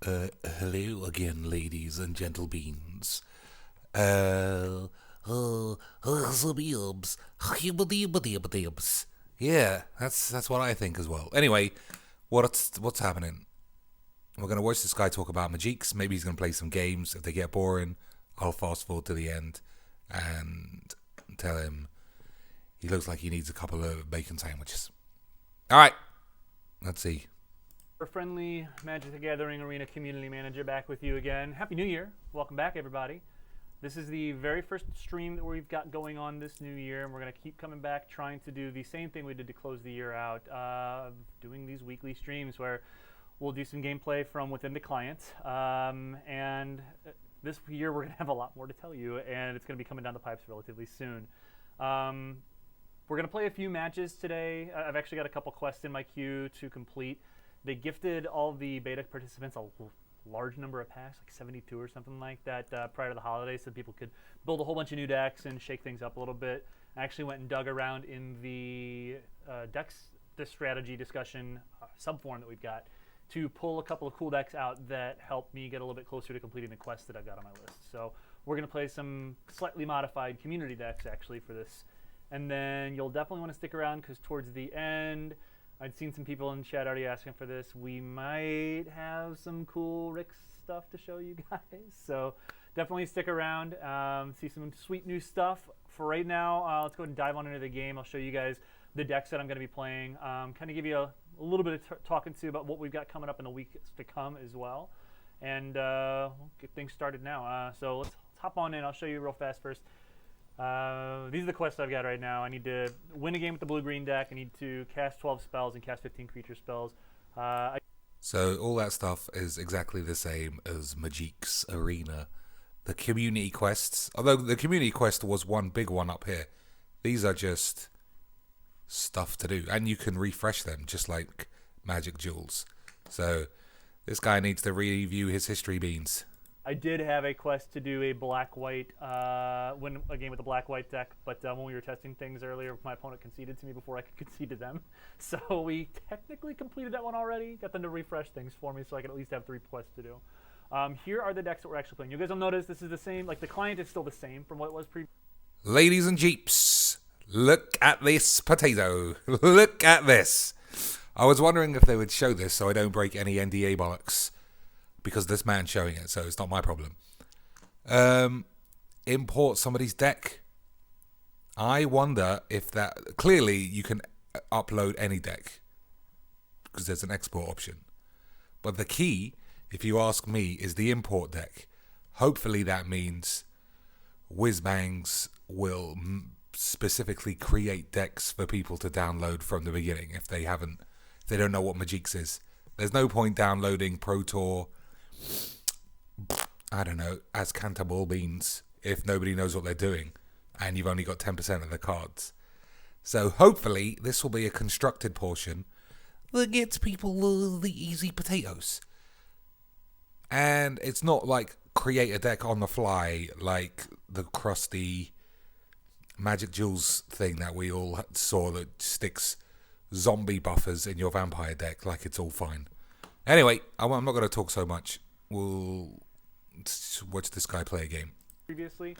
Hello again, ladies and gentle beans. Zibibs, hibbidi-bidi-bidi-bs. Yeah, that's what I think as well. Anyway, what's happening? We're gonna watch this guy talk about Majix. Maybe he's gonna play some games. If they get boring, I'll fast forward to the end and tell him he looks like he needs a couple of bacon sandwiches. All right, let's see. Our friendly Magic the Gathering Arena community manager back with you again. Happy New Year. Welcome back, everybody. This is the very first stream that we've got going on this new year, and we're going to keep coming back trying to do the same thing we did to close the year out, doing these weekly streams where we'll do some gameplay from within the client. And this year we're going to have a lot more to tell you, and it's going to be coming down the pipes relatively soon. We're going to play a few matches today. I've actually got a couple quests in my queue to complete. They gifted all the beta participants a large number of packs, like 72 or something like that, prior to the holidays, so people could build a whole bunch of new decks and shake things up a little bit. I actually went and dug around in the the strategy discussion subforum that we've got to pull a couple of cool decks out that help me get a little bit closer to completing the quest that I've got on my list. So we're going to play some slightly modified community decks, actually, for this. And then you'll definitely want to stick around because towards the end, I'd seen some people in chat already asking for this. We might have some cool Rick stuff to show you guys. So definitely stick around, see some sweet new stuff. For right now, let's go ahead and dive on into the game. I'll show you guys the decks that I'm going to be playing. Kind of give you a little bit of talking to about what we've got coming up in the weeks to come as well. And we'll get things started now. So let's hop on in. I'll show you real fast first. These are the quests I've got right now. I need to win a game with the blue-green deck. I need to cast 12 spells and cast 15 creature spells. So all that stuff is exactly the same as Magic's Arena. The community quests, although the community quest was one big one up here, these are just stuff to do. And you can refresh them just like Magic Jewels. So this guy needs to review his history beans. I did have a quest to do a black-white, win a game with the black-white deck, but when we were testing things earlier, my opponent conceded to me before I could concede to them. So we technically completed that one already, got them to refresh things for me so I could at least have 3 quests to do. Here are the decks that we're actually playing. You guys will notice this is the same, like the client is still the same from what it was previously. Ladies and jeeps, look at this potato. Look at this. I was wondering if they would show this so I don't break any NDA bollocks. Because this man's showing it, so it's not my problem. Import somebody's deck. I wonder if that... Clearly, you can upload any deck. Because there's an export option. But the key, if you ask me, is the import deck. Hopefully that means Whizbangs will specifically create decks for people to download from the beginning if they don't know what Magix is. There's no point downloading Pro Tour... I don't know, as Cantaball Beans if nobody knows what they're doing and you've only got 10% of the cards. So hopefully this will be a constructed portion that gets people the easy potatoes. And it's not like create a deck on the fly like the crusty Magic Jewels thing that we all saw that sticks zombie buffers in your vampire deck like it's all fine. Anyway, I'm not going to talk so much. We'll watch this guy play a game. Previously,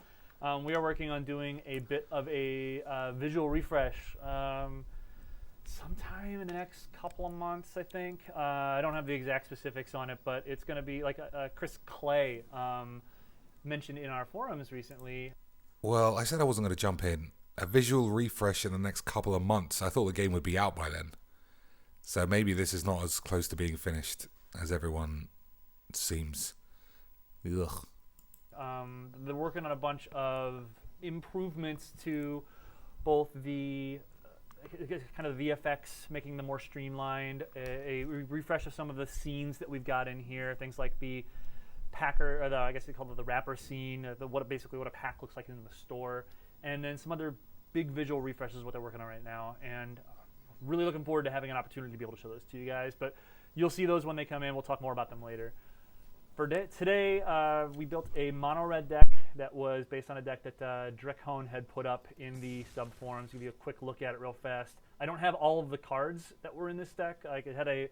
we are working on doing a bit of a visual refresh sometime in the next couple of months, I think. I don't have the exact specifics on it, but it's going to be like Chris Clay mentioned in our forums recently. Well, I said I wasn't going to jump in. A visual refresh in the next couple of months. I thought the game would be out by then. So maybe this is not as close to being finished as everyone seems. Ugh. They're working on a bunch of improvements to both the kind of VFX, making them more streamlined, a refresh of some of the scenes that we've got in here, things like the packer, or I guess they call it the wrapper scene, basically what a pack looks like in the store, and then some other big visual refreshes what they're working on right now, and really looking forward to having an opportunity to be able to show those to you guys, but you'll see those when they come in. We'll talk more about them later. For today, we built a mono-red deck that was based on a deck that Dreckhone had put up in the sub-forums. Give you a quick look at it real fast. I don't have all of the cards that were in this deck. Like, it had a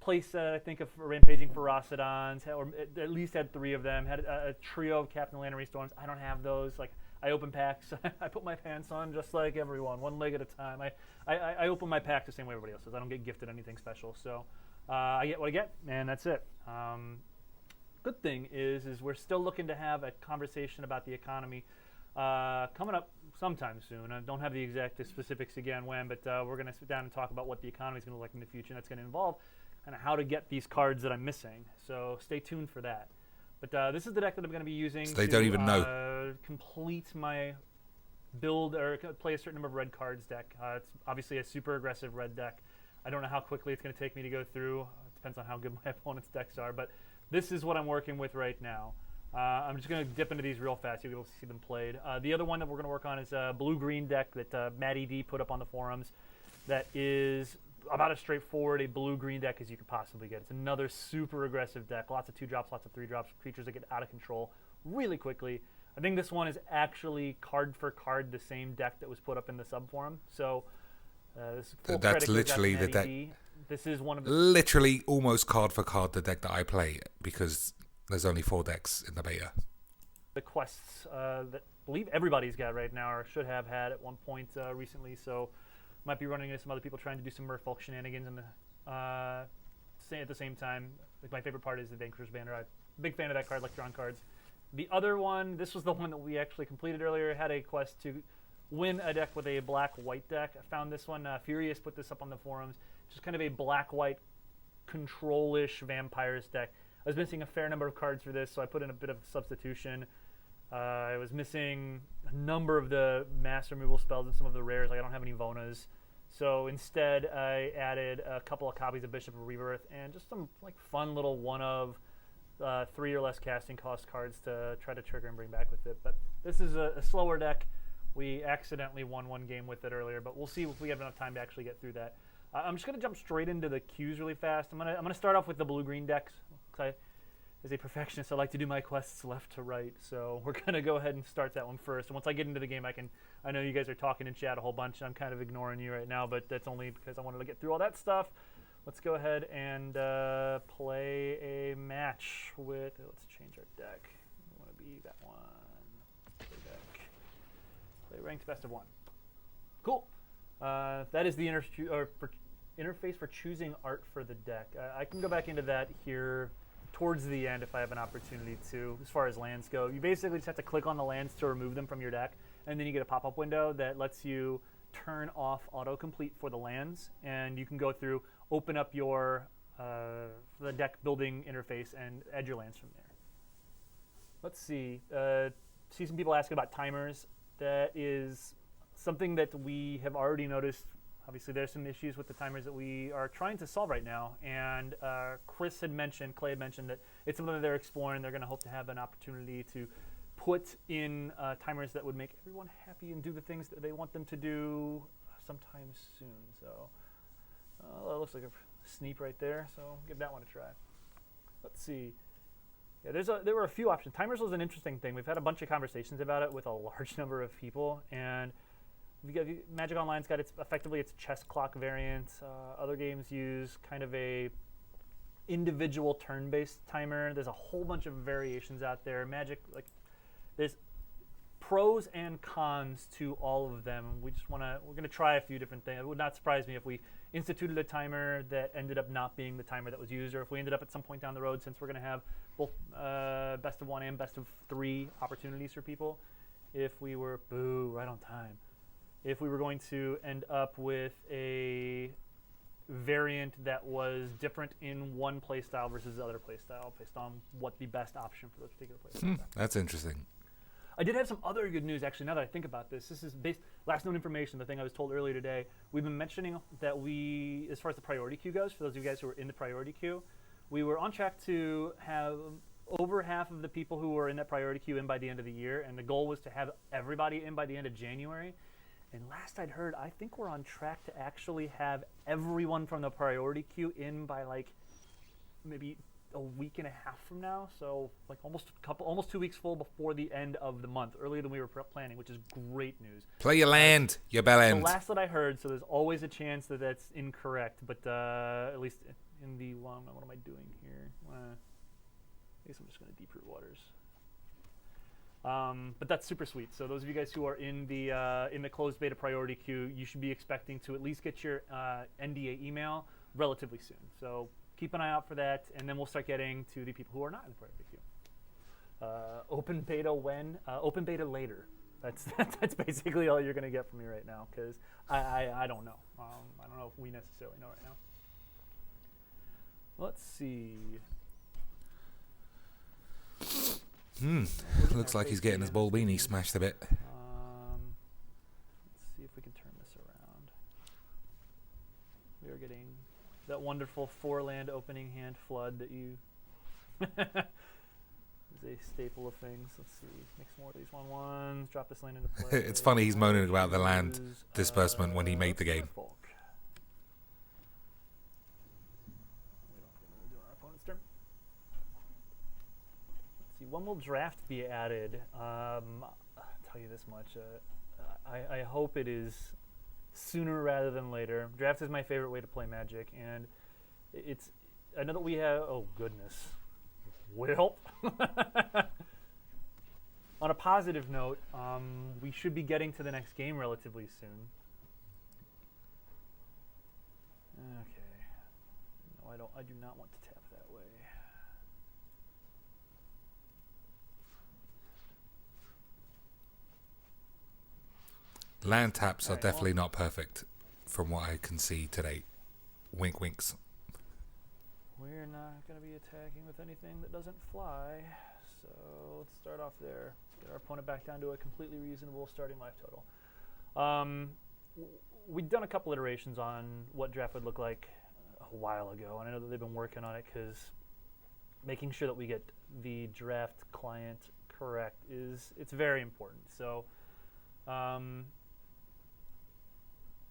playset, I think, of Rampaging Ferocidons, or at least had 3 of them. Had a trio of Captain Lannery Storms. I don't have those. Like, I open packs. I put my pants on just like everyone, one leg at a time. I open my pack the same way everybody else does. I don't get gifted anything special. So I get what I get, and that's it. Good thing is we're still looking to have a conversation about the economy coming up sometime soon. I don't have the exact specifics again when, but we're going to sit down and talk about what the economy is going to look like in the future, and that's going to involve kind of how to get these cards that I'm missing. So stay tuned for that. But this is the deck that I'm going to be using So they to don't even know. complete my build or play a certain number of red cards deck. It's obviously a super aggressive red deck. I don't know how quickly it's going to take me to go through. It depends on how good my opponent's decks are, but this is what I'm working with right now. I'm just going to dip into these real fast. You'll be able to see them played. The other one that we're going to work on is a blue-green deck that Matty D put up on the forums that is about as straightforward a blue-green deck as you could possibly get. It's another super aggressive deck. Lots of 2-drops, lots of 3-drops, creatures that get out of control really quickly. I think this one is actually card for card the same deck that was put up in the sub-forum. So this full That's credit goes out to literally the Matty deck. D. This is one of the... Literally almost card for card the deck that I play, because there's only 4 decks in the beta. The quests that I believe everybody's got right now, or should have had at one point recently. So might be running into some other people trying to do some Merfolk shenanigans and at the same time. Like, my favorite part is the Vanquisher's Banner. I'm a big fan of that card, like drawing cards. The other one, this was the one that we actually completed earlier, had a quest to win a deck with a black-white deck. I found this one. Furious put this up on the forums. Just kind of a black-white control-ish vampires deck. I was missing a fair number of cards for this, so I put in a bit of substitution. I was missing a number of the mass removal spells and some of the rares. Like, I don't have any Vonas. So instead, I added a couple of copies of Bishop of Rebirth and just some like fun little one of 3 or less casting cost cards to try to trigger and bring back with it. But this is a slower deck. We accidentally won one game with it earlier, but we'll see if we have enough time to actually get through that. I'm just going to jump straight into the queues really fast. I'm gonna start off with the blue-green decks. As a perfectionist, I like to do my quests left to right, so we're going to go ahead and start that one first. And once I get into the game, I know you guys are talking in chat a whole bunch, and I'm kind of ignoring you right now, but that's only because I wanted to get through all that stuff. Let's go ahead and play a match with, let's change our deck. I want to be that one. Play deck. Play ranked best of 1. Cool. That is the interface for choosing art for the deck. I can go back into that here towards the end if I have an opportunity to. As far as lands go, you basically just have to click on the lands to remove them from your deck, and then you get a pop-up window that lets you turn off autocomplete for the lands, and you can go through, open up your the deck building interface, and add your lands from there. Let's see. See some people asking about timers. That is something that we have already noticed. Obviously, there's some issues with the timers that we are trying to solve right now. And Clay had mentioned that it's something that they're exploring. They're going to hope to have an opportunity to put in timers that would make everyone happy and do the things that they want them to do sometime soon. So that looks like a sneap right there. So give that one a try. Let's see. Yeah, there were a few options. Timers was an interesting thing. We've had a bunch of conversations about it with a large number of people, and Magic Online's got effectively its chess clock variant. Other games use kind of a individual turn-based timer. There's a whole bunch of variations out there. Magic, like, there's pros and cons to all of them. We're going to try a few different things. It would not surprise me if we instituted a timer that ended up not being the timer that was used, or if we ended up at some point down the road, since we're going to have both best of 1 and best of 3 opportunities for people, if we were right on time. If we were going to end up with a variant that was different in one playstyle versus the other playstyle, based on what the best option for those particular playstyles are. That's interesting. I did have some other good news, actually, now that I think about this. This is last known information, the thing I was told earlier today. We've been mentioning that as far as the priority queue goes, for those of you guys who are in the priority queue, we were on track to have over half of the people who were in that priority queue in by the end of the year, and the goal was to have everybody in by the end of January. And last I'd heard, I think we're on track to actually have everyone from the priority queue in by like maybe a week and a half from now. So like almost 2 weeks full before the end of the month, earlier than we were planning, which is great news. Play your land, your bell end. The last that I heard, so there's always a chance that that's incorrect, but at least in the what am I doing here? I guess I'm just going to deep root waters. But that's super sweet. So those of you guys who are in the closed beta priority queue, you should be expecting to at least get your NDA email relatively soon. So keep an eye out for that, and then we'll start getting to the people who are not in the priority queue. Open beta when? Open beta later. That's basically all you're going to get from me right now, because I don't know. I don't know if we necessarily know right now. Let's see. Looks like he's getting his ball beanie smashed a bit. Let's see if we can turn this around. We are getting that wonderful 4-land opening hand flood that you is a staple of things. Let's see. Make some more of these 1/1s. Drop this land into play. It's funny he's moaning about the land disbursement when he made the game. We don't do our opponent's turn. Let's see. When will draft be added? I'll tell you this much. I hope it is sooner rather than later. Draft is my favorite way to play Magic, and it's. I know that we have. Oh goodness. Well, on a positive note, we should be getting to the next game relatively soon. Okay. No, I do not want to tap that way. Land taps are definitely not perfect from what I can see today. Wink winks. We're not going to be attacking with anything that doesn't fly, so let's start off there. Get our opponent back down to a completely reasonable starting life total. We've done a couple iterations on what draft would look like a while ago, and I know that they've been working on it because making sure that we get the draft client correct it's very important. So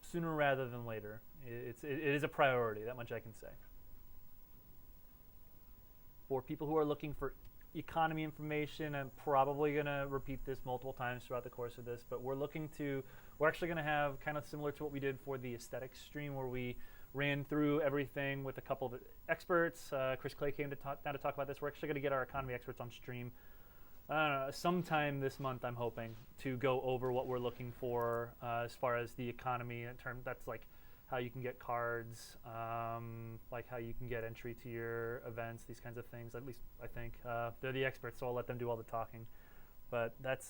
sooner rather than later, it is a priority. That much I can say. For people who are looking for economy information, I'm probably going to repeat this multiple times throughout the course of this, but we're actually going to have kind of similar to what we did for the aesthetics stream, where we ran through everything with a couple of experts. Chris Clay came down to talk about this. We're actually going to get our economy experts on stream sometime this month, I'm hoping, to go over what we're looking for as far as the economy in terms. That's like how you can get cards, like how you can get entry to your events, these kinds of things. At least I think they're the experts, so I'll let them do all the talking. But that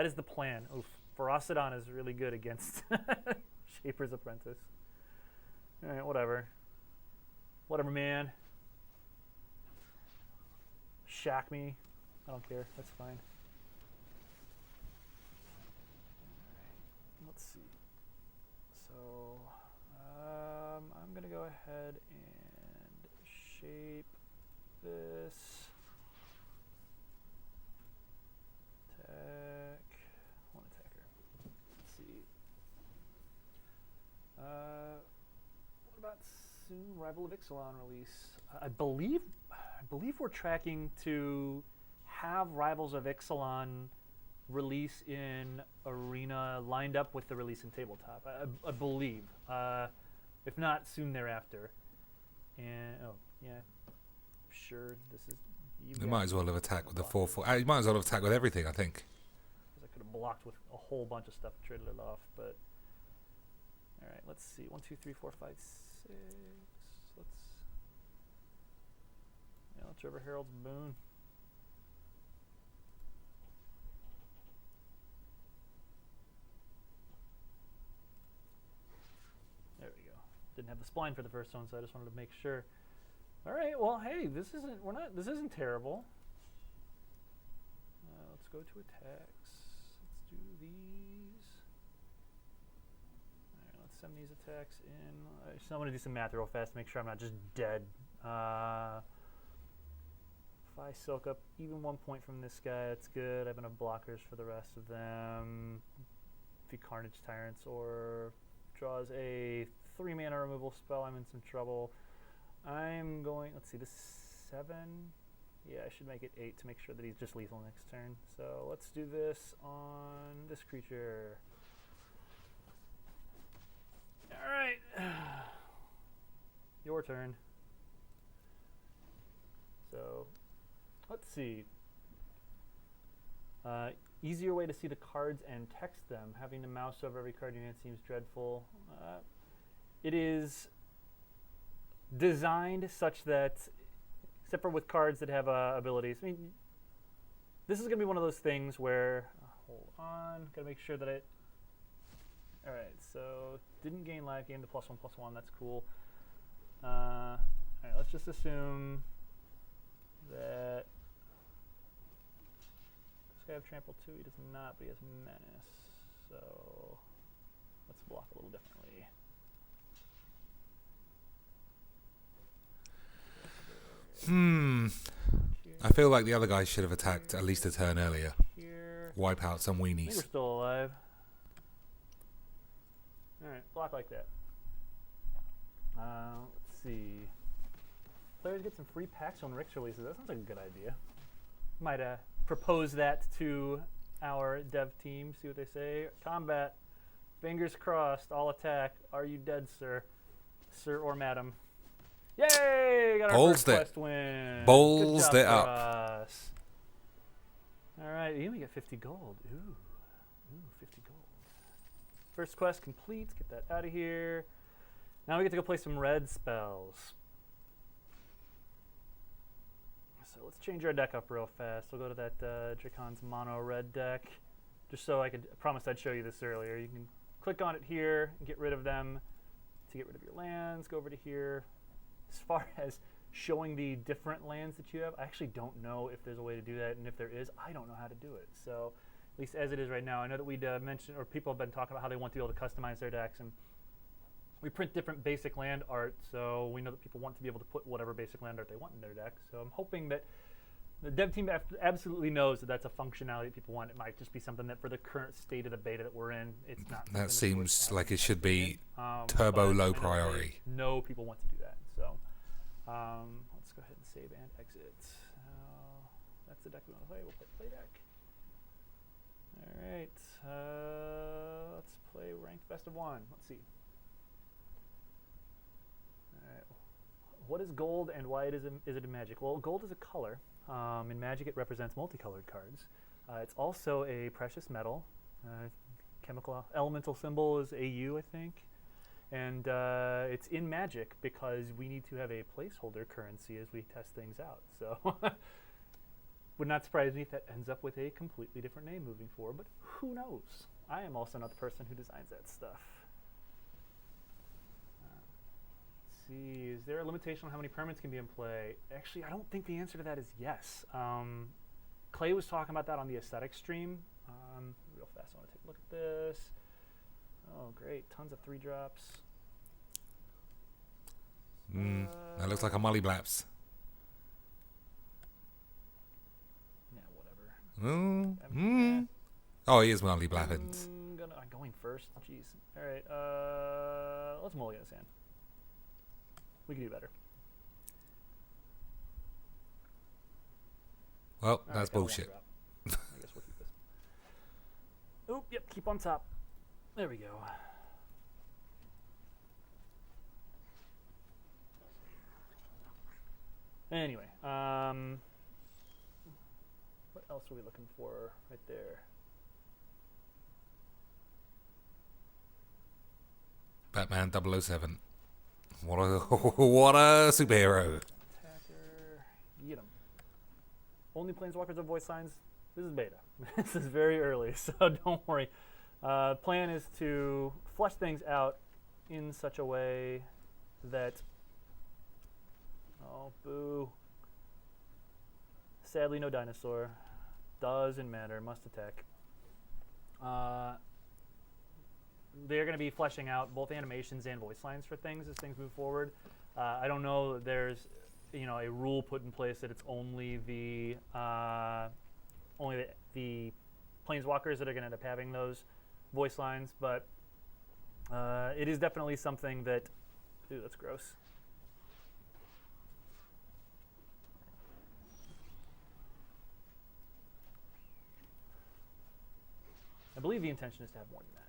is the plan. Oof, Ferocidon is really good against Shaper's Apprentice. All right, whatever, man. Shack me, I don't care. That's fine. Let's see. So. I'm going to go ahead and shape this. Attack. One attacker. Let's see. What about soon Rival of Ixalan release? I believe we're tracking to have Rivals of Ixalan release in Arena lined up with the release in Tabletop. I believe. If not, soon thereafter. And sure, this is. You might as well have attacked with the 4/4. You might as well have attacked with everything, I think. Because I could have blocked with a whole bunch of stuff and traded it off, but. All right, let's see. 1, 2, 3, 4, 5, 6. Let's Trevor Harold's Boon. Didn't have the spline for the first one, so I just wanted to make sure. All right, well, hey, this isn't terrible. Let's go to attacks. Let's do these. All right, let's send these attacks in. I'm going to do some math real fast to make sure I'm not just dead. If I soak up even 1 point from this guy, that's good. I have enough blockers for the rest of them. If he Carnage Tyrants or draws a 3-mana removal spell, I'm in some trouble. I'm going, let's see, this is 7. Yeah, I should make it 8 to make sure that he's just lethal next turn. So let's do this on this creature. All right. Your turn. Let's see. Easier way to see the cards and text them. Having to mouse over every card in your hand seems dreadful. It is designed such that, except for with cards that have abilities, I mean, this is going to be one of those things where, hold on, got to make sure that it, all right, so didn't gain life, gained the +1/+1, that's cool. All right, let's just assume that this guy have trample too. He does not, but he has menace. So let's block a little differently. I feel like the other guy should have attacked at least a turn earlier. Here. Wipe out some I think we're weenies. still alive. All right, block like that. Let's see. Players get some free packs on Rick's releases. That sounds like a good idea. Might propose that to our dev team. See what they say. Combat. Fingers crossed. All attack. Are you dead, sir? Sir or madam? Yay! Got our Bowls first quest win. Bowls Good job it for up. us. All right, you only get 50 gold. Ooh, 50 gold. First quest complete. Get that out of here. Now we get to go play some red spells. So let's change our deck up real fast. We'll go to that Dracon's mono red deck. Just so I promised I'd show you this earlier. You can click on it here and get rid of them. To get rid of your lands, go over to here. As far as showing the different lands that you have, I actually don't know if there's a way to do that, and if there is, I don't know how to do it. So, at least as it is right now, I know that we'd mentioned, or people have been talking about how they want to be able to customize their decks, and we print different basic land art, so we know that people want to be able to put whatever basic land art they want in their deck. So I'm hoping that the dev team absolutely knows that that's a functionality that people want. It might just be something that for the current state of the beta that we're in, it's not. That seems like it should be but turbo I low know priority. No, people want to do that. So let's go ahead and save and exit. That's the deck we want to play. We'll play play deck. All right. Let's play ranked best of one. Let's see. All right. What is gold and why is it in Magic? Well, gold is a color. In Magic, it represents multicolored cards. It's also a precious metal. Chemical elemental symbol is AU, I think. And it's in Magic because we need to have a placeholder currency as we test things out. So would not surprise me if that ends up with a completely different name moving forward, but who knows? I am also not the person who designs that stuff. Let's see, is there a limitation on how many permanents can be in play? Actually, I don't think the answer to that is yes. Clay was talking about that on the aesthetic stream. Real fast, I want to take a look at this. Oh, great. Tons of 3-drops. That looks like a Molly Blaps. Yeah, whatever. Oh, he is Molly Blappins. I'm going first. Jeez. All right. Let's mulligan this hand. We can do better. Well, All that's right, got a bullshit. 1-drop. I guess we'll keep this. Oop, yep, keep on top. There we go. Anyway, what else are we looking for right there? Batman 007. What a what a superhero. Attacker, get him. Only planeswalkers have voice lines. This is beta. This is very early, so don't worry. Plan is to flesh things out in such a way that, oh boo, sadly no dinosaur, doesn't matter, must attack. They're going to be fleshing out both animations and voice lines for things as things move forward. I don't know that there's a rule put in place that it's only the planeswalkers that are going to end up having those voice lines, but it is definitely something that, ooh, that's gross. I believe the intention is to have more than that.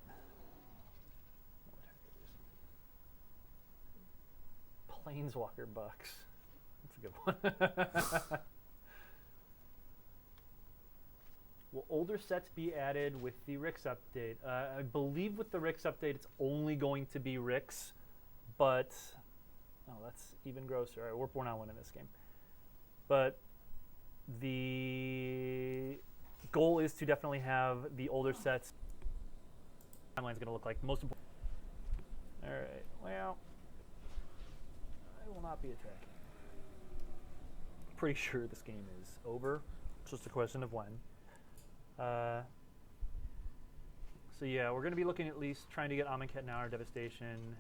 Planeswalker Bucks. That's a good one. older sets be added with the Rix update? I believe with the Rix update, it's only going to be Rix, but that's even grosser. All right, we're not winning this game, but the goal is to definitely have the older sets. Timeline's going to look like most important. All right. Well, I will not be attacking. Pretty sure this game is over. It's just a question of when. So yeah, we're going to be looking at least trying to get Amonkhet now or Devastation,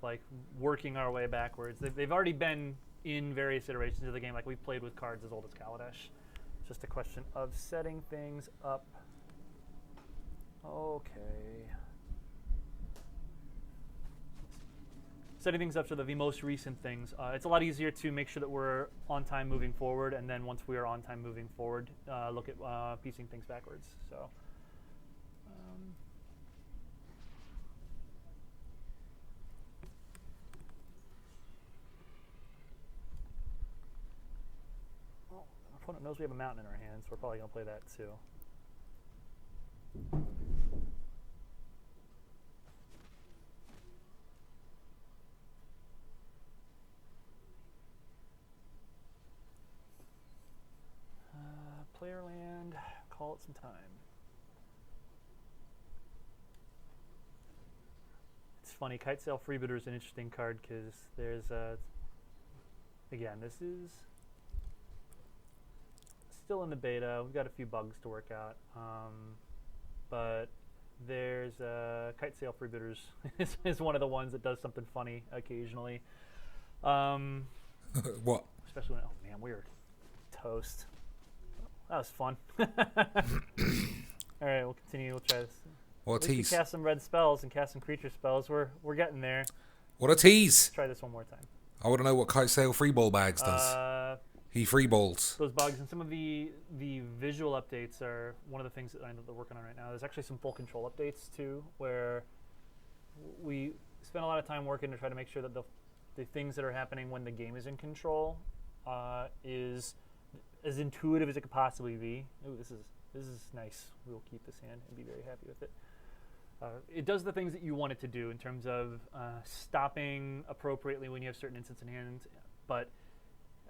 like working our way backwards. They've already been in various iterations of the game, like we've played with cards as old as Kaladesh. It's just a question of setting things up. Okay. Setting things up so that the most recent things, it's a lot easier to make sure that we're on time moving forward, and then once we are on time moving forward, look at piecing things backwards. So, well, our opponent knows we have a mountain in our hands, so we're probably going to play that too. Player land, call it some time. It's funny, Kitesail Freebooter is an interesting card because there's again, this is still in the beta. We've got a few bugs to work out, but there's Kitesail Freebooters is one of the ones that does something funny occasionally. What? Especially when, oh man, we're toast. That was fun. All right, we'll continue. We'll try this. What a tease. Cast some red spells and cast some creature spells. We're getting there. What a tease. Let's try this one more time. I want to know what Kitesail Freeball Bags does. He freeballs. Those bugs and some of the visual updates are one of the things that I know they're working on right now. There's actually some full control updates too, where we spend a lot of time working to try to make sure that the things that are happening when the game is in control is as intuitive as it could possibly be. Ooh, this is nice. We'll keep this hand and be very happy with it. It does the things that you want it to do in terms of stopping appropriately when you have certain instants in hand. But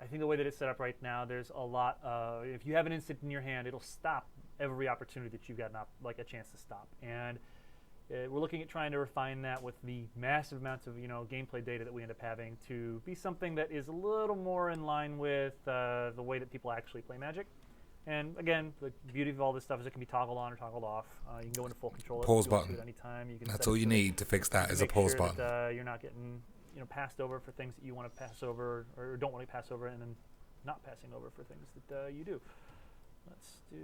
I think the way that it's set up right now, there's a lot of, if you have an instant in your hand, it'll stop every opportunity that you've got a chance to stop. And we're looking at trying to refine that with the massive amounts of gameplay data that we end up having to be something that is a little more in line with the way that people actually play Magic. And again, the beauty of all this stuff is it can be toggled on or toggled off. You can go into full control. Pause button. At any time. You can That's all you need to fix that is a pause button. That, you're not getting passed over for things that you want to pass over or don't want to pass over, and then not passing over for things that you do. Let's do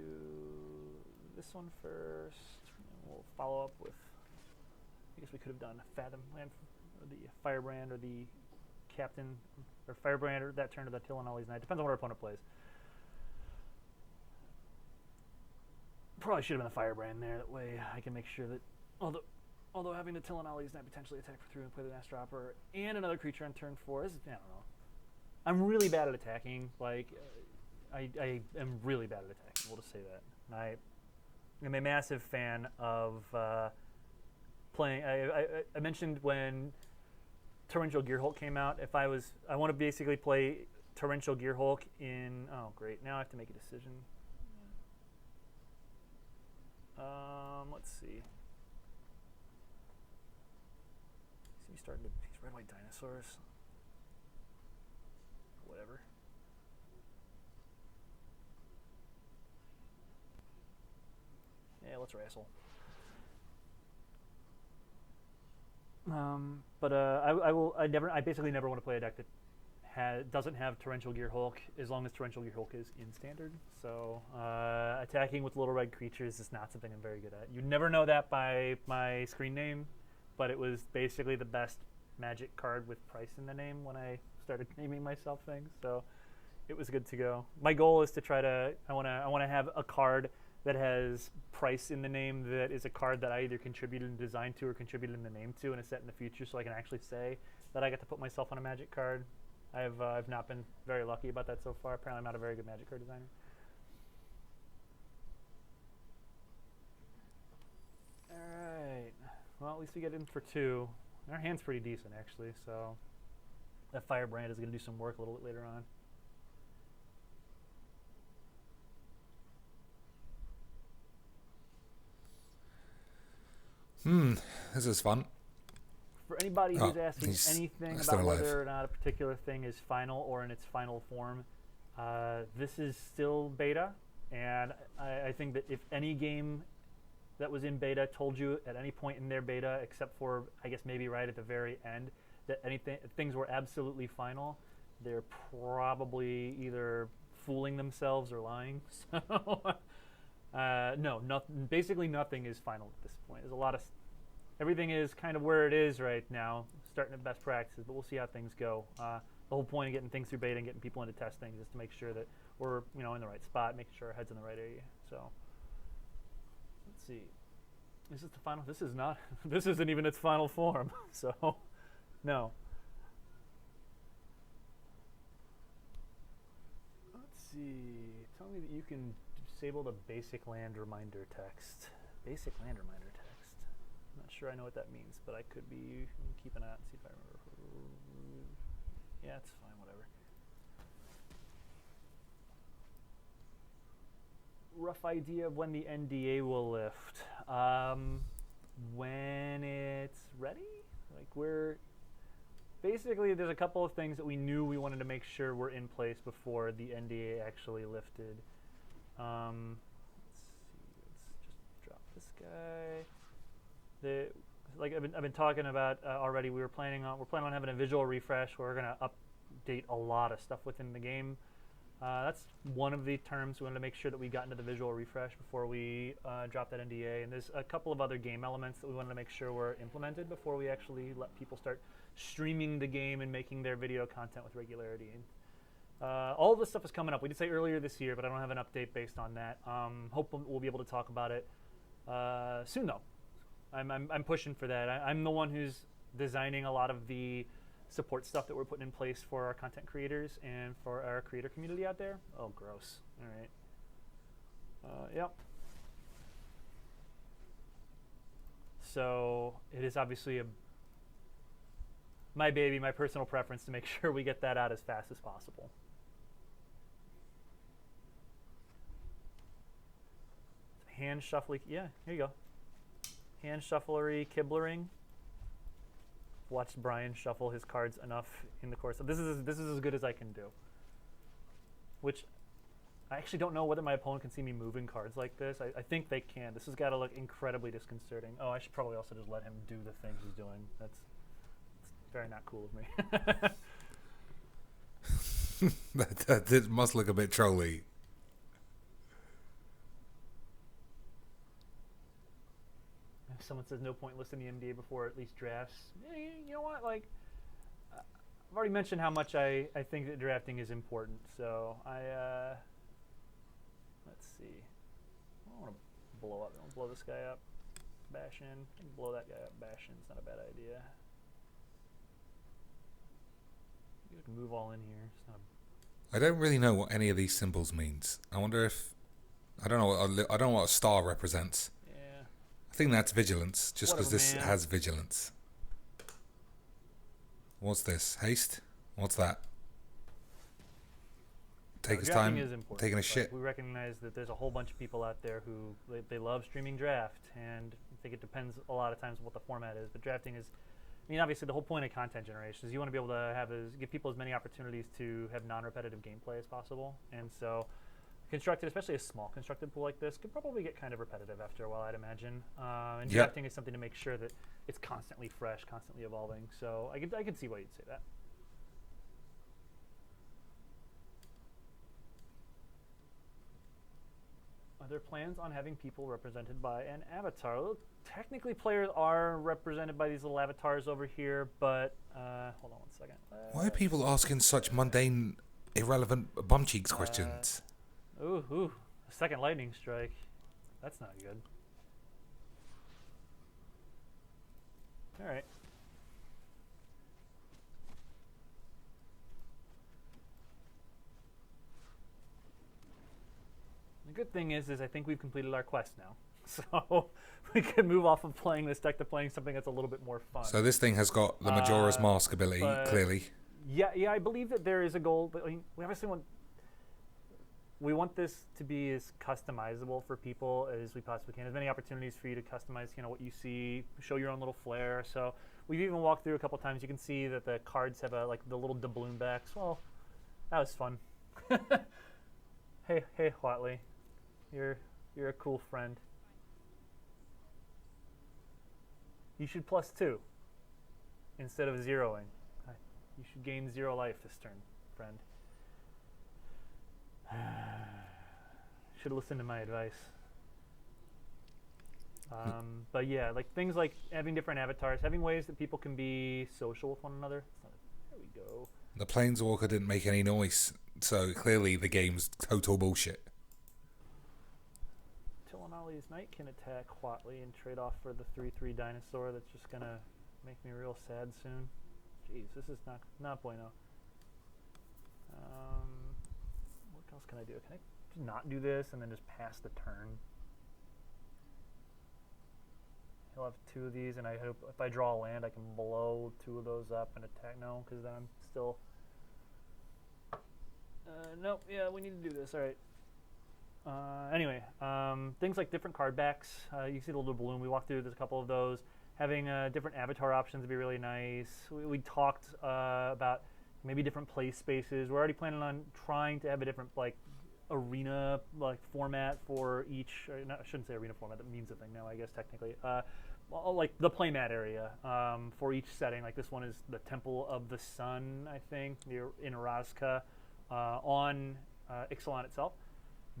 this one first. We'll follow up with. I guess we could have done Fathomland, or the Firebrand, or the Captain, or Firebrand, or that turn to the Tilonali's Knight. Depends on what our opponent plays. Probably should have been the Firebrand there. That way I can make sure that, although having the Tilonali's Knight potentially attack for 3 and play the Nest Dropper and another creature on turn 4 is, I don't know. I'm really bad at attacking. Like, I am really bad at attacking. We'll just say that. And I'm a massive fan of playing. I mentioned when Torrential Gearhulk came out. I want to basically play Torrential Gearhulk in. Oh, great! Now I have to make a decision. Let's see. He's starting to. He's red white dinosaurs. Whatever. Yeah, let's wrestle. I basically never want to play a deck that doesn't have Torrential Gearhulk as long as Torrential Gearhulk is in standard. So attacking with little red creatures is not something I'm very good at. You never know that by my screen name, but it was basically the best Magic card with price in the name when I started naming myself things. So it was good to go. My goal is to try to. I want to have a card that has price in the name that is a card that I either contributed in design to or contributed in the name to in a set in the future, so I can actually say that I got to put myself on a Magic card. I've not been very lucky about that so far. Apparently I'm not a very good Magic card designer. Alright. Well, at least we get in for 2. Our hand's pretty decent, actually, so that Firebrand is going to do some work a little bit later on. This is fun. For anybody who's asking he's anything still about alive. whether or not a particular thing is final or in its final form, this is still beta, and I think that if any game that was in beta told you at any point in their beta, except for I guess maybe right at the very end, that things were absolutely final, they're probably either fooling themselves or lying. So no, basically nothing is final at this point. There's a lot of everything is kind of where it is right now, starting at best practices, but we'll see how things go. The whole point of getting things through beta and getting people into testing is to make sure that we're in the right spot, making sure our head's in the right area. So let's see. Is this the final? This is not. This isn't even its final form. So no. Let's see. Tell me that you can disable the basic land reminder text. Basic land reminder text. I'm not sure I know what that means, but I could be keep an eye out and see if I remember. Yeah, it's fine, whatever. Rough idea of when the NDA will lift. When it's ready? Like basically there's a couple of things that we knew we wanted to make sure were in place before the NDA actually lifted. Let's see, let's just drop this guy. Like I've been talking about already, we're planning on having a visual refresh where we're gonna update a lot of stuff within the game. That's one of the terms we wanted to make sure that we got into the visual refresh before we drop that NDA. And there's a couple of other game elements that we wanted to make sure were implemented before we actually let people start streaming the game and making their video content with regularity. All of this stuff is coming up. We did say earlier this year, but I don't have an update based on that. Hope we'll be able to talk about it soon, though. I'm pushing for that. I'm the one who's designing a lot of the support stuff that we're putting in place for our content creators and for our creator community out there. Oh, gross. All right. Yep. So it is obviously my baby, my personal preference to make sure we get that out as fast as possible. Hand shuffling. Yeah, here you go. Hand shufflery, Kiblering. Watched Brian shuffle his cards enough in the course of this is as good as I can do. Which I actually don't know whether my opponent can see me moving cards like this. I think they can. This has got to look incredibly disconcerting. Oh, I should probably also just let him do the things he's doing. That's very not cool of me. that must look a bit trolly. Someone says no point listing the MDA before at least drafts. Yeah, you know what? Like, I've already mentioned how much I think that drafting is important. So let's see. I don't want to blow up. I don't blow this guy up. Bash in. Blow that guy up. Bash in. It's not a bad idea. You can move all in here. It's not. I don't really know what any of these symbols means. I wonder if I don't know what a star represents. I think that's vigilance, just because this has vigilance. What's this? Haste? What's that? Take his time, taking a shit. We recognize that there's a whole bunch of people out there who they love streaming draft, and I think it depends a lot of times what the format is. But drafting is, I mean, obviously the whole point of content generation is you want to be able to give people as many opportunities to have non-repetitive gameplay as possible, and so. Constructed, especially a small constructed pool like this, could probably get kind of repetitive after a while, I'd imagine. And drafting is something to make sure that it's constantly fresh, constantly evolving. So I could see why you'd say that. Are there plans on having people represented by an avatar? Well, technically, players are represented by these little avatars over here, but hold on one second. Why are people asking such mundane, irrelevant bumcheeks questions? Ooh, a second lightning strike. That's not good. All right. The good thing is I think we've completed our quest now. So we could move off of playing this deck to playing something that's a little bit more fun. So this thing has got the Majora's Mask ability, clearly. Yeah, I believe that there is a goal, but I mean, we obviously want this to be as customizable for people as we possibly can. As many opportunities for you to customize, what you see, show your own little flair. So we've even walked through a couple times. You can see that the cards have like the little doubloon backs. Well, that was fun. Hey, Huatley, you're a cool friend. You should +2 instead of zeroing. You should gain 0 life this turn, friend. Should have listened to my advice. But yeah, like things like having different avatars, having ways that people can be social with one another. There we go. The Planeswalker didn't make any noise, so clearly the game's total bullshit. Tilanali's Knight can attack Huatley and trade off for the 3/3 dinosaur that's just gonna make me real sad soon. Jeez, this is not bueno. What else can I do? Can I just not do this and then just pass the turn? He'll have 2 of these, and I hope if I draw a land, I can blow 2 of those up and attack. No, because then I'm still... nope, yeah, we need to do this. All right. Anyway, things like different card backs. You see the little balloon. We walked through. There's a couple of those. Having different avatar options would be really nice. We talked about maybe different play spaces. We're already planning on trying to have a different arena format for each. I shouldn't say arena format. That means a thing now, I guess technically. Like the playmat area for each setting. Like this one is the Temple of the Sun, I think, in Orazca on Ixalan itself.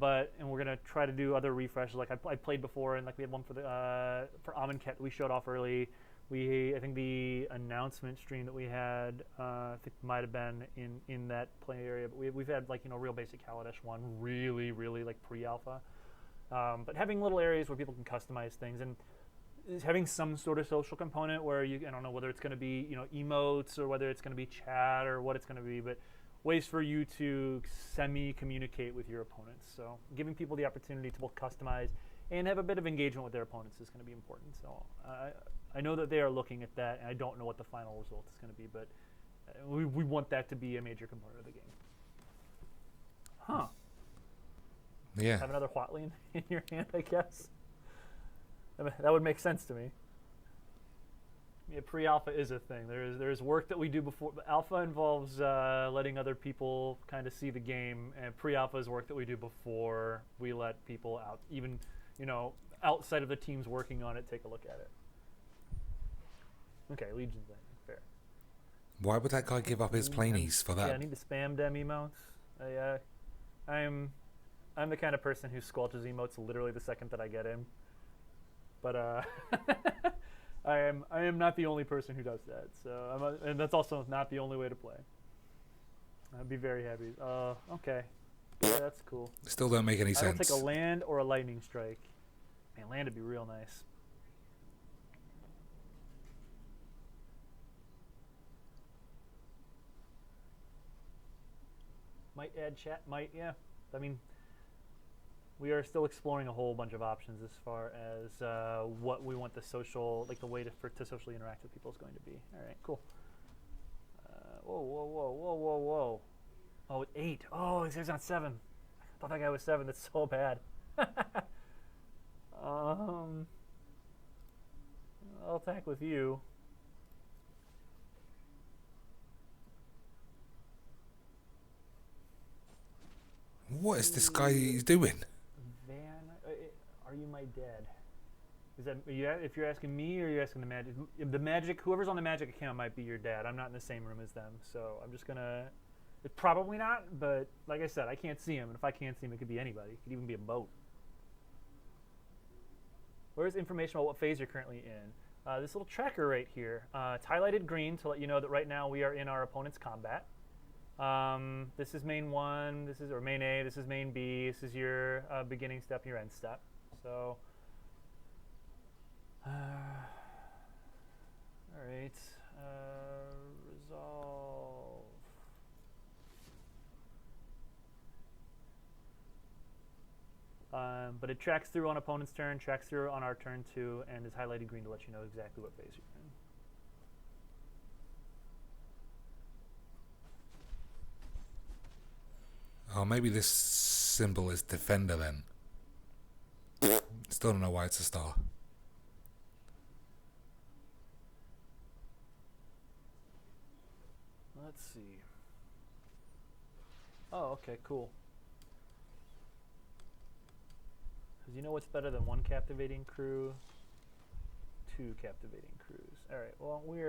And we're gonna try to do other refreshes. Like I played before, and like we had one for Amonkhet we showed off early. I think the announcement stream that we had, I think might have been in that play area. But we've had real basic Kaladesh one, really like pre-alpha. But having little areas where people can customize things and having some sort of social component where I don't know whether it's going to be emotes or whether it's going to be chat or what it's going to be, but ways for you to semi-communicate with your opponents. So giving people the opportunity to both customize and have a bit of engagement with their opponents is going to be important. So I know that they are looking at that, and I don't know what the final result is going to be, but we want that to be a major component of the game. Huh. Yeah. Have another Huatley in your hand, I guess. That would make sense to me. Yeah, pre-alpha is a thing. There's work that we do before. Alpha involves letting other people kind of see the game, and pre-alpha is work that we do before we let people out, even outside of the teams working on it, take a look at it. Okay, Legion's Landing, fair. Why would that guy give up his planies for that? Yeah, I need to spam them emotes. I'm the kind of person who squelches emotes literally the second that I get in. But I am not the only person who does that. So and that's also not the only way to play. I'd be very happy. Okay, yeah, that's cool. Still don't make any sense. I'll take a land or a lightning strike. Man, land would be real nice. Might add chat. Might, yeah. I mean, we are still exploring a whole bunch of options as far as what we want the social, like the way to socially interact with people is going to be. All right, cool. Whoa. Oh, 8. Oh, he's on 7. I thought that guy was 7. That's so bad. I'll attack with you. What is this guy doing? Are you my dad? Is that if you're asking me or you're asking the Magic? The Magic, whoever's on the Magic account might be your dad. I'm not in the same room as them, so I'm just gonna. It's probably not, but like I said, I can't see him, and if I can't see him, it could be anybody. It could even be a boat. Where's information about what phase you're currently in? This little tracker right here. It's highlighted green to let you know that right now we are in our opponent's combat. This is main 1, or main A, this is main B, this is your beginning step, your end step. So, all right, resolve. But it tracks through on opponent's turn, tracks through on our turn too, and is highlighted green to let you know exactly what phase you're in. Oh, maybe this symbol is defender then. Still don't know why it's a star. Let's see. Oh, okay, cool. Because you know what's better than one captivating crew? Two captivating crews. All right. Well, we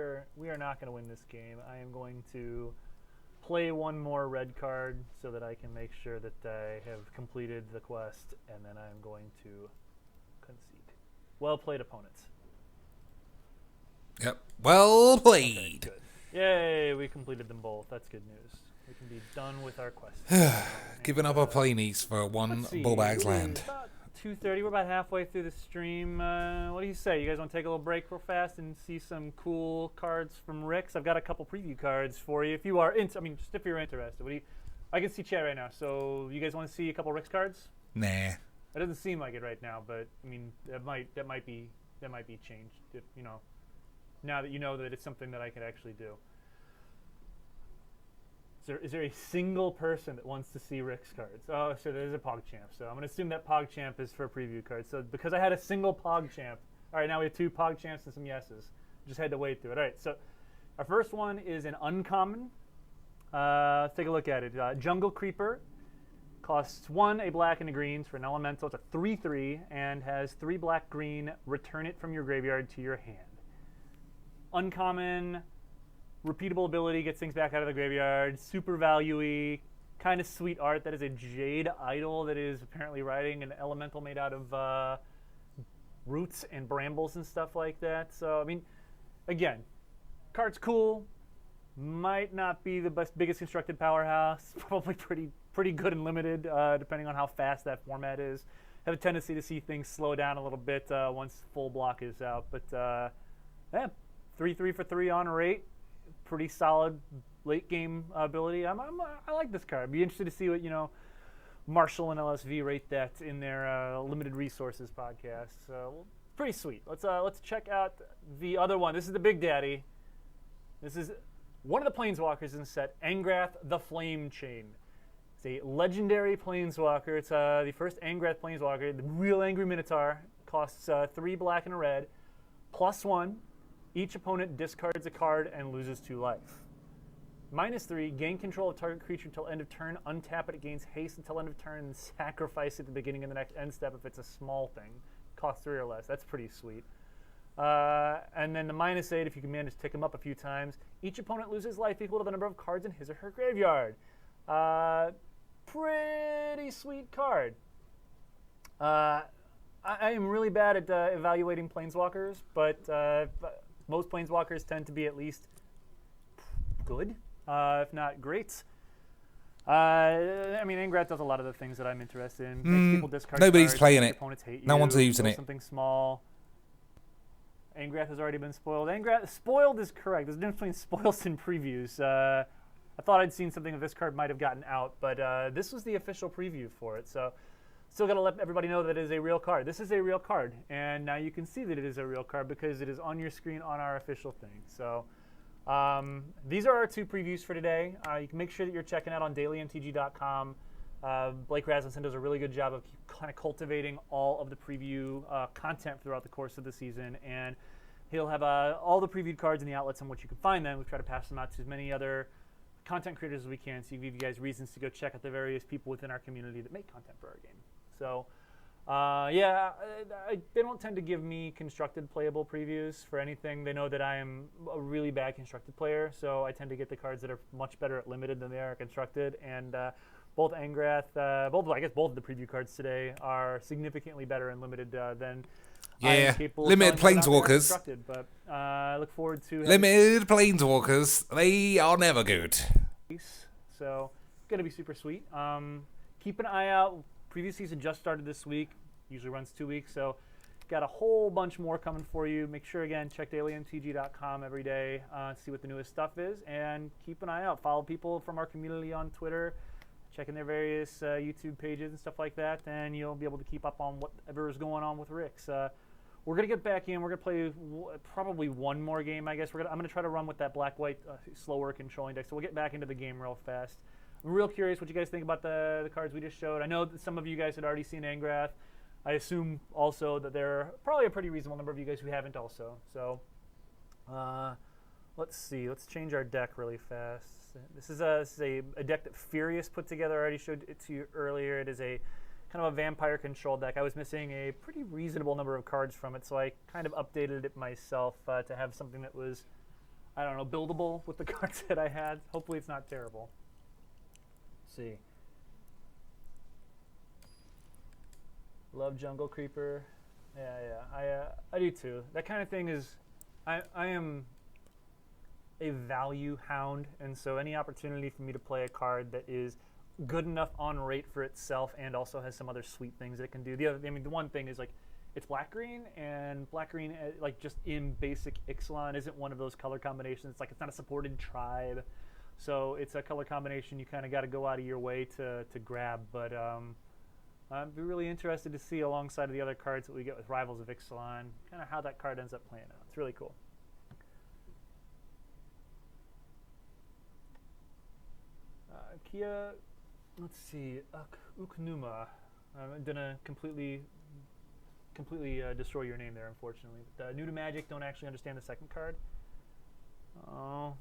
are not going to win this game. I am going to play one more red card so that I can make sure that I have completed the quest, and then I'm going to concede. Well played, opponents. Yep. Well Okay, played. good. Yay, we completed them both. That's good news. We can be done with our quest. Giving up our planies for one Bullbag's land. About 2:30. We're about halfway through the stream. What do you say? You guys want to take a little break real fast and see some cool cards from Rick's? I've got a couple preview cards for you. If you are just if you're interested. I can see chat right now. So you guys want to see a couple Rick's cards? Nah. It doesn't seem like it right now, but I mean that might be changed if now that you know that it's something that I could actually do. Is there a single person that wants to see Rick's cards? Oh, so there's a PogChamp. So I'm going to assume that PogChamp is for a preview card. So because I had a single PogChamp, all right, now we have two PogChamps and some yeses. Just had to wade through it. All right, so our first one is an uncommon. Let's take a look at it. Jungle Creeper costs 1, a black and a green for an elemental. It's a 3/3 and has 3 black green. Return it from your graveyard to your hand. Uncommon. Repeatable ability, gets things back out of the graveyard. Super value-y, kind of sweet art. That is a Jade Idol that is apparently riding an elemental made out of roots and brambles and stuff like that. So, I mean, again, card's cool. Might not be the biggest constructed powerhouse. Probably pretty good and limited, depending on how fast that format is. Have a tendency to see things slow down a little bit once full block is out. But, yeah, 3/3 for 3 on rate. Pretty solid late game ability. I like this card. I'd be interested to see what Marshall and LSV rate that in their limited resources podcast. So pretty sweet. Let's check out the other one. This is the Big Daddy. This is one of the Planeswalkers in the set, Angrath the Flame Chain. It's a legendary Planeswalker. It's the first Angrath Planeswalker. The real angry Minotaur. Costs 3 black and a red. +1. Each opponent discards a card and loses 2 life. -3, gain control of target creature until end of turn. Untap it, it gains haste until end of turn, and sacrifice it at the beginning of the next end step if it's a small thing. Costs 3 or less. That's pretty sweet. And then the -8, if you can manage to tick them up a few times. Each opponent loses life equal to the number of cards in his or her graveyard. Pretty sweet card. I am really bad at evaluating Planeswalkers, but most Planeswalkers tend to be at least good, if not great. Angrath does a lot of the things that I'm interested in. Makes people discard nobody's cards, playing makes it. Opponents hate No one's you, using build it. Something small. Angrath has already been spoiled. Spoiled is correct. There's a difference between spoils and previews. I thought I'd seen something that this card might have gotten out, but this was the official preview for it. So still got to let everybody know that it is a real card. This is a real card, and now you can see that it is a real card because it is on your screen on our official thing. So these are our 2 previews for today. You can make sure that you're checking out on dailymtg.com. Blake Rasmussen does a really good job of kind of cultivating all of the preview content throughout the course of the season, and he'll have all the previewed cards in the outlets on which you can find them. We try to pass them out to as many other content creators as we can, so give you guys reasons to go check out the various people within our community that make content for our game. So, they don't tend to give me constructed playable previews for anything. They know that I am a really bad constructed player, so I tend to get the cards that are much better at limited than they are constructed. And both Angrath, both of the preview cards today are significantly better in limited than I am capable limited of telling you about Planeswalkers. constructed. But I look forward to Limited Planeswalkers. They are never good. So gonna be super sweet. Keep an eye out. Previous season just started this week. Usually runs 2 weeks, so got a whole bunch more coming for you. Make sure again check dailymtg.com every day to see what the newest stuff is, and keep an eye out. Follow people from our community on Twitter. Check checking their various YouTube pages and stuff like that, and you'll be able to keep up on whatever is going on with Rick's. We're gonna get back in. We're gonna play probably one more game, I guess. I'm gonna try to run with that black-white slower controlling deck. So we'll get back into the game real fast. I'm real curious what you guys think about the cards we just showed. I know that some of you guys had already seen Angrath. I assume also that there are probably a pretty reasonable number of you guys who haven't also. So let's see. Let's change our deck really fast. This is a deck that Furious put together. I already showed it to you earlier. It is a kind of a vampire control deck. I was missing a pretty reasonable number of cards from it, so I kind of updated it myself to have something that was, I don't know, buildable with the cards that I had. Hopefully it's not terrible. Let's see. Love Jungle Creeper. Yeah, I do too. That kind of thing is, I am a value hound, and so any opportunity for me to play a card that is good enough on rate for itself and also has some other sweet things that it can do. The one thing is like it's black-green, and black-green like just in basic Ixalan isn't one of those color combinations. It's like it's not a supported tribe, so it's a color combination you kind of got to go out of your way to grab. But I'd be really interested to see alongside of the other cards that we get with Rivals of Ixalan, kind of how that card ends up playing out. It's really cool. Kia, let's see, Uknuma. I'm gonna completely destroy your name there, unfortunately. But, new to Magic, don't actually understand the second card. Oh,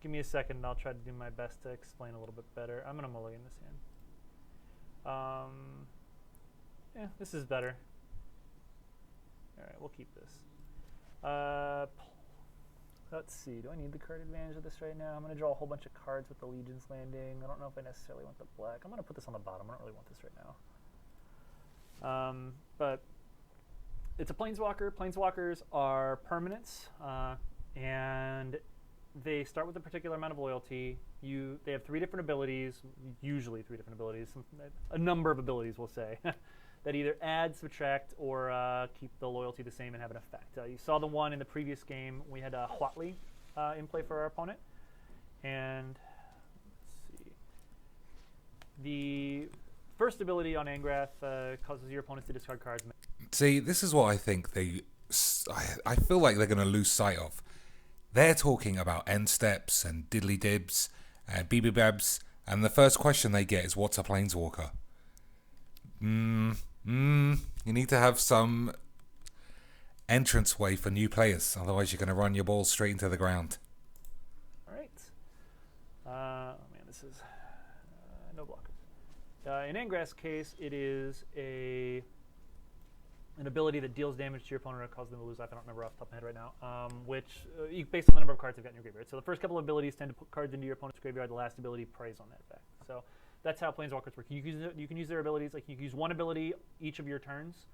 give me a second, and I'll try to do my best to explain a little bit better. I'm gonna mulligan this hand. Yeah, this is better. All right, we'll keep this. Let's see. Do I need the card advantage of this right now? I'm going to draw a whole bunch of cards with the Legion's Landing. I don't know if I necessarily want the black. I'm going to put this on the bottom. I don't really want this right now. But it's a Planeswalker. Planeswalkers are permanents, and they start with a particular amount of loyalty. They have 3 different abilities, usually 3 different abilities, a number of abilities, we'll say, that either add, subtract, or keep the loyalty the same and have an effect. You saw the one in the previous game. We had Huatli in play for our opponent. And let's see. The first ability on Angrath causes your opponents to discard cards. See, this is what I think I feel like they're going to lose sight of. They're talking about end steps and diddly dibs and BB babs, and the first question they get is, what's a Planeswalker? You need to have some entranceway for new players, otherwise you're going to run your balls straight into the ground. All right. Oh man, this is no blockers. In Angrath's case, it is an ability that deals damage to your opponent or causes them to lose life. I don't remember off the top of my head right now. Which, based on the number of cards you've got in your graveyard. So the first couple of abilities tend to put cards into your opponent's graveyard. The last ability preys on that effect. So that's how Planeswalkers work. You can use their abilities. Like you can use one ability each of your turns,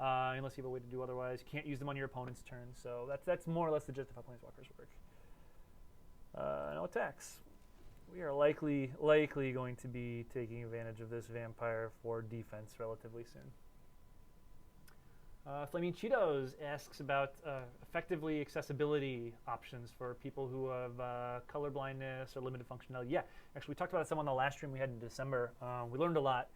unless you have a way to do otherwise. You can't use them on your opponent's turn. So that's more or less the gist of how Planeswalkers work. No attacks. We are likely going to be taking advantage of this vampire for defense relatively soon. Flaming Cheetos asks about effectively accessibility options for people who have color blindness or limited functionality. Yeah, actually, we talked about some on the last stream we had in December. We learned a lot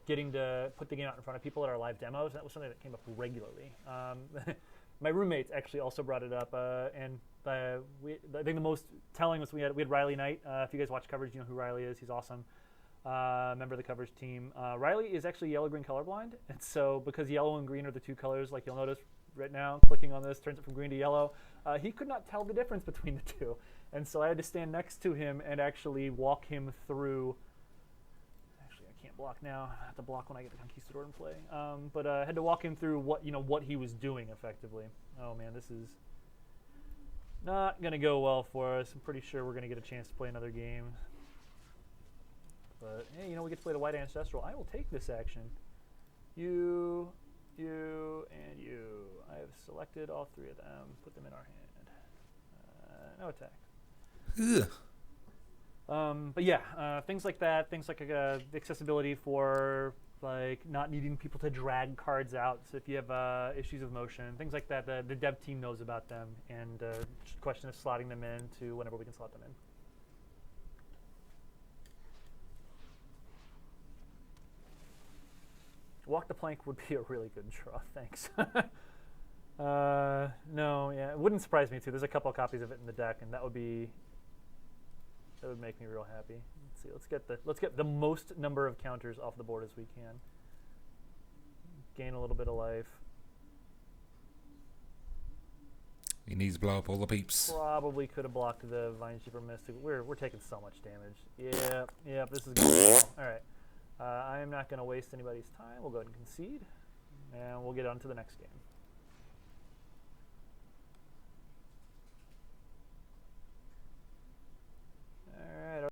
getting to put the game out in front of people at our live demos. That was something that came up regularly. My roommates actually also brought it up, and I think the most telling was we had Riley Knight. If you guys watch coverage, you know who Riley is. He's awesome. Member of the coverage team. Riley is actually yellow-green colorblind, and so because yellow and green are the 2 colors, like you'll notice right now, clicking on this turns it from green to yellow, he could not tell the difference between the 2, and so I had to stand next to him and actually walk him through. Actually, I can't block now. I have to block when I get the Conquistador in play. But I had to walk him through what he was doing effectively. Oh man, this is not gonna go well for us. I'm pretty sure we're gonna get a chance to play another game. But, hey, we get to play the White Ancestral. I will take this action. You, and you. I have selected all 3 of them. Put them in our hand. No attack. Ugh. But yeah, things like that. Things like accessibility for like not needing people to drag cards out. So if you have issues of motion, things like that, the dev team knows about them. And the question is slotting them in to whenever we can slot them in. Walk the Plank would be a really good draw. Thanks. No, yeah, it wouldn't surprise me too. There's a couple of copies of it in the deck, and that would make me real happy. Let's see. Let's get the most number of counters off the board as we can. Gain a little bit of life. He needs to blow up all the peeps. Probably could have blocked the Vinesheeper Mystic. We're taking so much damage. Yeah. This is gonna be all right. I am not going to waste anybody's time. We'll go ahead and concede, and we'll get on to the next game.